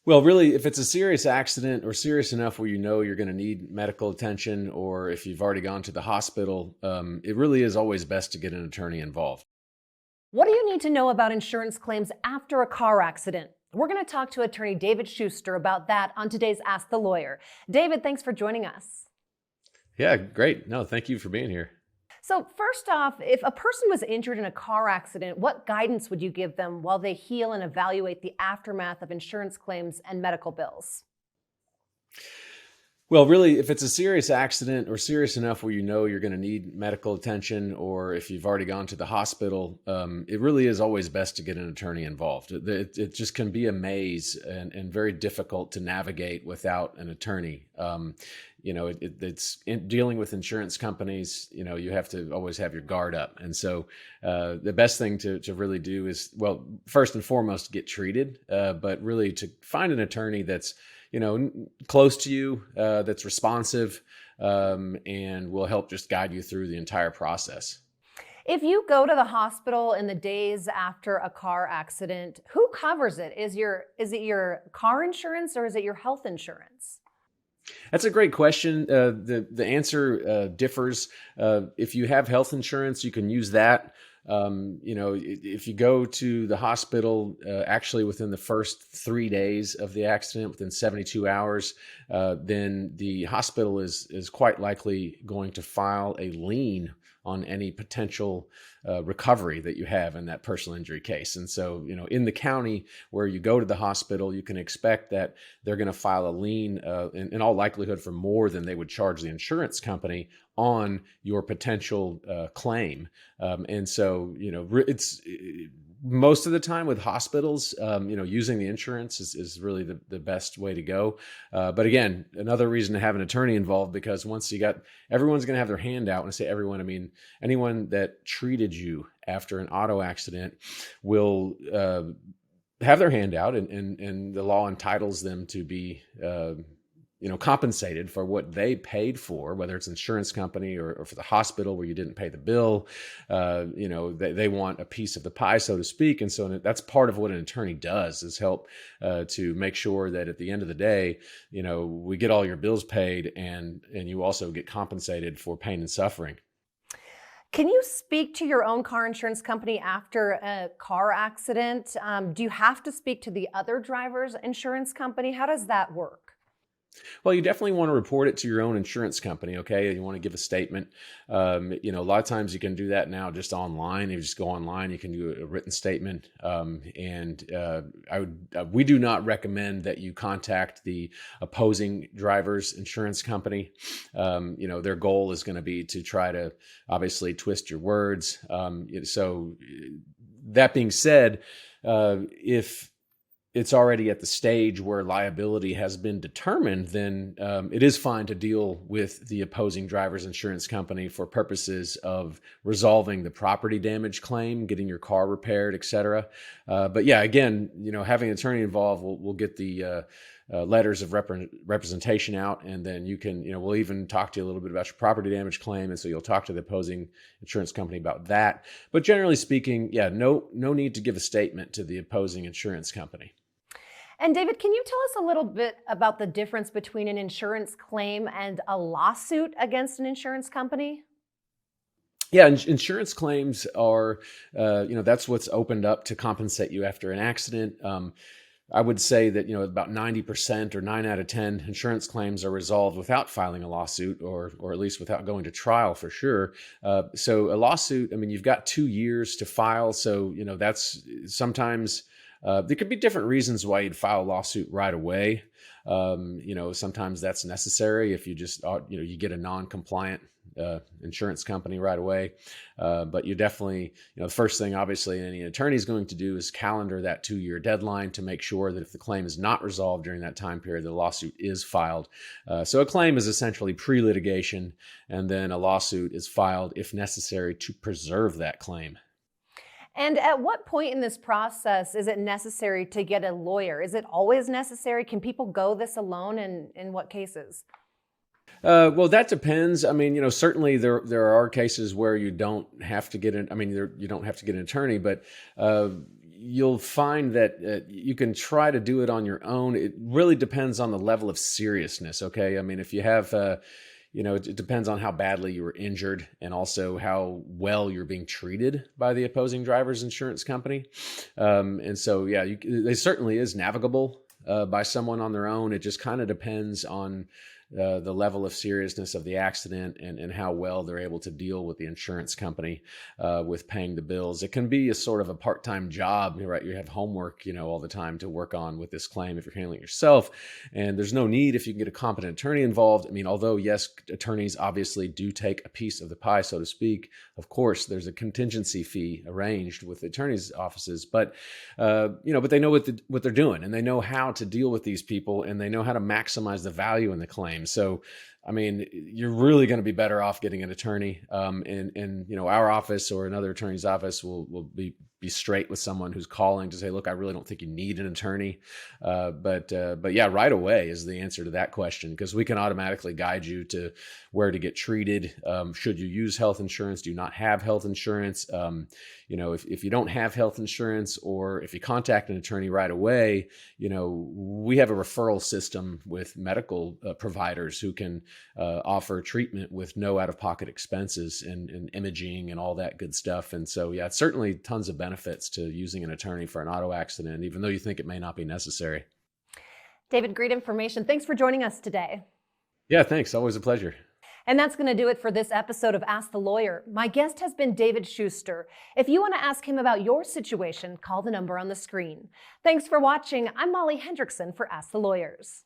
Well, really, if it's a serious accident or serious enough where you know you're going to need medical attention, or if you've already gone to the hospital, it really is always best to get an attorney involved. What do you need to know about insurance claims after a car accident? We're going to talk to attorney David Shuster about that on today's Ask the Lawyer. David, thanks for joining us. Yeah, great. No, thank you for being here. So first off, if a person was injured in a car accident, what guidance would you give them while they heal and evaluate the aftermath of insurance claims and medical bills? Well, really, if it's a serious accident or serious enough where you know you're going to need medical attention, or if you've already gone to the hospital, it really is always best to get an attorney involved. It just can be a maze and very difficult to navigate without an attorney. It's dealing with insurance companies. You have to always have your guard up. And so the best thing to really do is, well, first and foremost, get treated, but really to find an attorney that's close to you, that's responsive, and will help just guide you through the entire process. If you go to the hospital in the days after a car accident, who covers it? Is it your car insurance or is it your health insurance? That's a great question. The answer differs. If you have health insurance, you can use that. If you go to the hospital, actually within the first 3 days of the accident, within 72 hours, then the hospital is quite likely going to file a lien on any potential recovery that you have in that personal injury case. And so, in the county where you go to the hospital, you can expect that they're going to file a lien in all likelihood for more than they would charge the insurance company on your potential claim. And so, it's most of the time with hospitals, using the insurance is really the best way to go. But again, another reason to have an attorney involved, because once everyone's going to have their hand out. When I say everyone, I mean anyone that treated you after an auto accident will have their hand out, and the law entitles them to be compensated for what they paid for, whether it's insurance company or for the hospital where you didn't pay the bill. They want a piece of the pie, so to speak. And so that's part of what an attorney does, is help to make sure that at the end of the day, we get all your bills paid, and you also get compensated for pain and suffering. Can you speak to your own car insurance company after a car accident? Do you have to speak to the other driver's insurance company? How does that work? Well, you definitely want to report it to your own insurance company, okay? You want to give a statement. A lot of times you can do that now just online. You just go online, you can do a written statement. We do not recommend that you contact the opposing driver's insurance company. Their goal is going to be to try to obviously twist your words. So that being said, if it's already at the stage where liability has been determined, then it is fine to deal with the opposing driver's insurance company for purposes of resolving the property damage claim, getting your car repaired, et cetera. But yeah, again, having an attorney involved will get the letters of representation out, and then you can, we'll even talk to you a little bit about your property damage claim, and so you'll talk to the opposing insurance company about that. But generally speaking, yeah, no need to give a statement to the opposing insurance company. And David, can you tell us a little bit about the difference between an insurance claim and a lawsuit against an insurance company? Yeah, insurance claims are, that's what's opened up to compensate you after an accident. I would say that, about 90% or 9 out of 10 insurance claims are resolved without filing a lawsuit, or at least without going to trial for sure. So a lawsuit, you've got 2 years to file. So, that's sometimes there could be different reasons why you'd file a lawsuit right away. Sometimes that's necessary if you just, you get a non-compliant insurance company right away. But you definitely, the first thing obviously any attorney is going to do is calendar that 2-year deadline to make sure that if the claim is not resolved during that time period, the lawsuit is filed. So a claim is essentially pre-litigation, and then a lawsuit is filed if necessary to preserve that claim. And at what point in this process is it necessary to get a lawyer? Is it always necessary? Can people go this alone, and in what cases? Well, that depends. Certainly there are cases where you don't have to get you don't have to get an attorney, but you'll find that you can try to do it on your own. It really depends on the level of seriousness. Okay. I mean, if you have, it depends on how badly you were injured and also how well you're being treated by the opposing driver's insurance company. And so, yeah, it certainly is navigable by someone on their own. It just kind of depends on the level of seriousness of the accident and how well they're able to deal with the insurance company with paying the bills. It can be a sort of a part-time job, right? You have homework, all the time to work on with this claim if you're handling it yourself. And there's no need if you can get a competent attorney involved. I mean, although yes, attorneys obviously do take a piece of the pie, so to speak. Of course, there's a contingency fee arranged with the attorneys' offices, but but they know what they're doing, and they know how to deal with these people, and they know how to maximize the value in the claim. So, I mean, you're really going to be better off getting an attorney. And our office or another attorney's office will be straight with someone who's calling to say, look, I really don't think you need an attorney. But yeah, right away is the answer to that question, because we can automatically guide you to where to get treated. Should you use health insurance? Do you not have health insurance? If you don't have health insurance, or if you contact an attorney right away, we have a referral system with medical providers who can offer treatment with no out-of-pocket expenses and imaging and all that good stuff. And so, yeah, it's certainly tons of benefits to using an attorney for an auto accident, even though you think it may not be necessary. David, great information. Thanks for joining us today. Yeah, thanks. Always a pleasure. And that's going to do it for this episode of Ask the Lawyer. My guest has been David Shuster. If you want to ask him about your situation, call the number on the screen. Thanks for watching. I'm Molly Hendrickson for Ask the Lawyers.